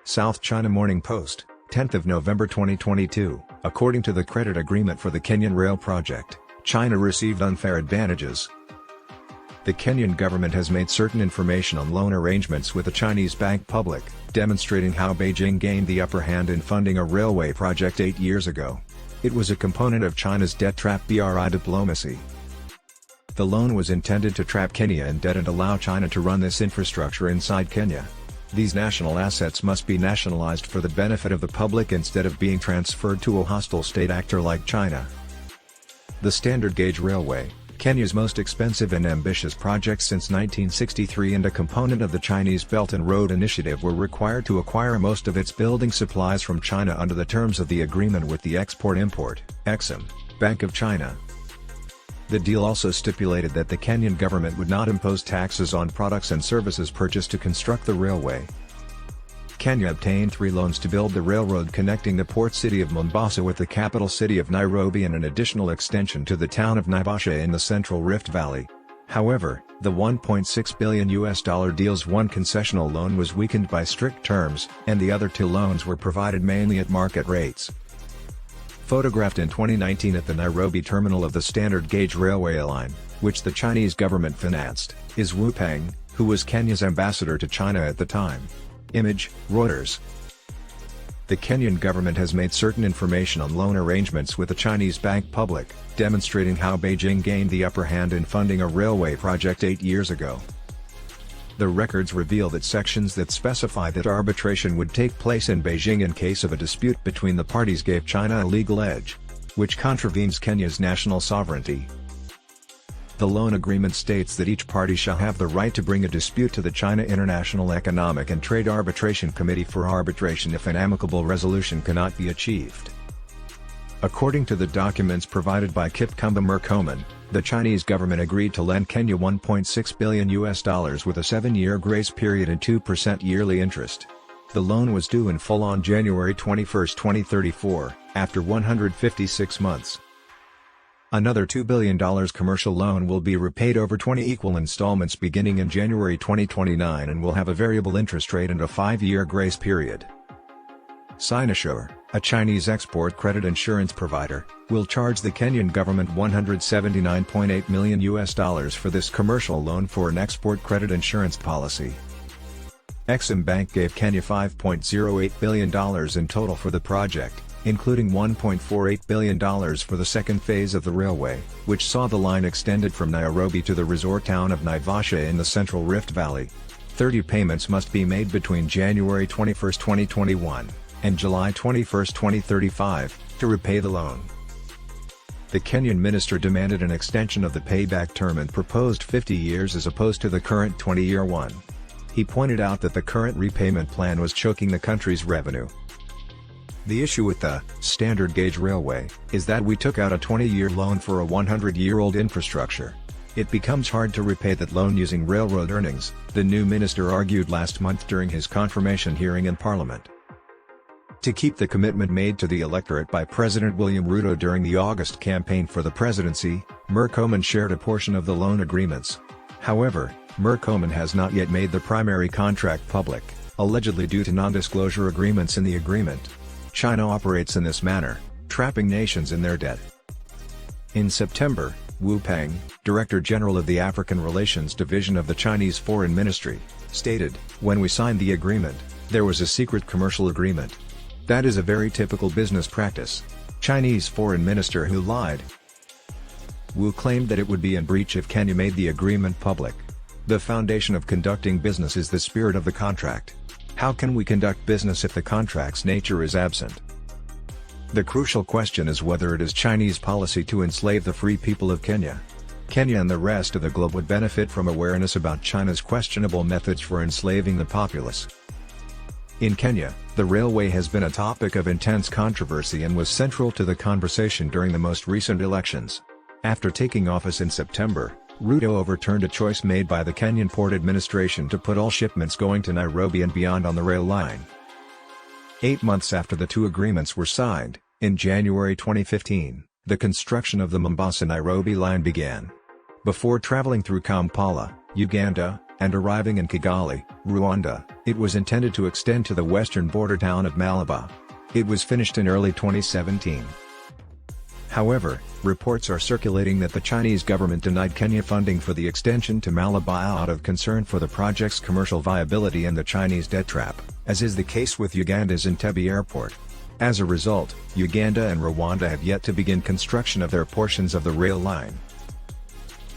South China Morning Post, 10th of November 2022. According to the credit agreement for the Kenyan rail project, China received unfair advantages. The Kenyan government has made certain information on loan arrangements with the Chinese bank public, demonstrating how Beijing gained the upper hand in funding a railway project 8 years ago. It was a component of China's debt trap BRI diplomacy. The loan was intended to trap Kenya in debt and allow China to run this infrastructure inside Kenya. These national assets must be nationalized for the benefit of the public instead of being transferred to a hostile state actor like China. The Standard Gauge Railway, Kenya's most expensive and ambitious project since 1963 and a component of the Chinese Belt and Road Initiative, were required to acquire most of its building supplies from China under the terms of the agreement with the Export-Import Exim Bank of China. The deal also stipulated that the Kenyan government would not impose taxes on products and services purchased to construct the railway. Kenya obtained 3 loans to build the railroad connecting the port city of Mombasa with the capital city of Nairobi and an additional extension to the town of Naivasha in the Central Rift Valley. However, the $1.6 billion deal's one concessional loan was weakened by strict terms, and the other 2 loans were provided mainly at market rates. Photographed in 2019 at the Nairobi terminal of the Standard Gauge Railway line, which the Chinese government financed, is Wu Peng, who was Kenya's ambassador to China at the time. Image, Reuters. The Kenyan government has made certain information on loan arrangements with the Chinese bank public, demonstrating how Beijing gained the upper hand in funding a railway project 8 years ago. The records reveal that sections that specify that arbitration would take place in Beijing in case of a dispute between the parties gave China a legal edge, which contravenes Kenya's national sovereignty. The loan agreement states that each party shall have the right to bring a dispute to the China International Economic and Trade Arbitration Committee for arbitration if an amicable resolution cannot be achieved. According to the documents provided by Kipchumba Murkomen, the Chinese government agreed to lend Kenya $1.6 billion with a 7-year grace period and 2% yearly interest. The loan was due in full on January 21, 2034, after 156 months. Another $2 billion commercial loan will be repaid over 20 equal installments beginning in January 2029 and will have a variable interest rate and a 5-year grace period. Sinosure, a Chinese export credit insurance provider, will charge the Kenyan government $179.8 million for this commercial loan for an export credit insurance policy. Exim Bank gave Kenya $5.08 billion in total for the project, including $1.48 billion for the second phase of the railway, which saw the line extended from Nairobi to the resort town of Naivasha in the Central Rift Valley. 30 payments must be made between January 21, 2021, and July 21, 2035, to repay the loan. The Kenyan minister demanded an extension of the payback term and proposed 50 years as opposed to the current 20-year one. He pointed out that the current repayment plan was choking the country's revenue. The issue with the Standard Gauge Railway is that we took out a 20-year loan for a 100-year-old infrastructure. It becomes hard to repay that loan using railroad earnings, the new minister argued last month during his confirmation hearing in Parliament. To keep the commitment made to the electorate by President William Ruto during the August campaign for the presidency, Murkomen shared a portion of the loan agreements. However, Murkomen has not yet made the primary contract public, allegedly due to non-disclosure agreements in the agreement. China operates in this manner, trapping nations in their debt. In September, Wu Peng, Director General of the African Relations Division of the Chinese Foreign Ministry, stated, "When we signed the agreement, there was a secret commercial agreement. That is a very typical business practice. Chinese foreign minister who lied." Wu claimed that it would be in breach if Kenya made the agreement public. The foundation of conducting business is the spirit of the contract. How can we conduct business if the contract's nature is absent? The crucial question is whether it is Chinese policy to enslave the free people of Kenya. Kenya and the rest of the globe would benefit from awareness about China's questionable methods for enslaving the populace. In Kenya, the railway has been a topic of intense controversy and was central to the conversation during the most recent elections. After taking office in September, Ruto overturned a choice made by the Kenyan Port Administration to put all shipments going to Nairobi and beyond on the rail line. 8 months after the 2 agreements were signed, in January 2015, the construction of the Mombasa-Nairobi line began. Before traveling through Kampala, Uganda, and arriving in Kigali, Rwanda, it was intended to extend to the western border town of Malaba. It was finished in early 2017. However, reports are circulating that the Chinese government denied Kenya funding for the extension to Malaba out of concern for the project's commercial viability and the Chinese debt trap, as is the case with Uganda's Entebbe Airport. As a result, Uganda and Rwanda have yet to begin construction of their portions of the rail line.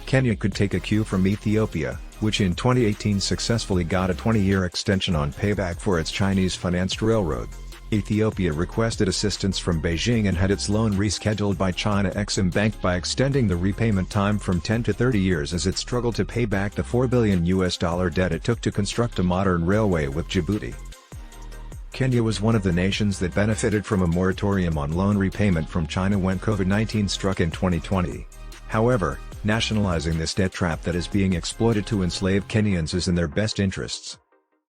Kenya could take a cue from Ethiopia, which in 2018 successfully got a 20-year extension on payback for its Chinese-financed railroad. Ethiopia requested assistance from Beijing and had its loan rescheduled by China Exim Bank by extending the repayment time from 10 to 30 years as it struggled to pay back the $4 billion debt it took to construct a modern railway with Djibouti. Kenya was one of the nations that benefited from a moratorium on loan repayment from China when COVID-19 struck in 2020. However, nationalizing this debt trap that is being exploited to enslave Kenyans is in their best interests.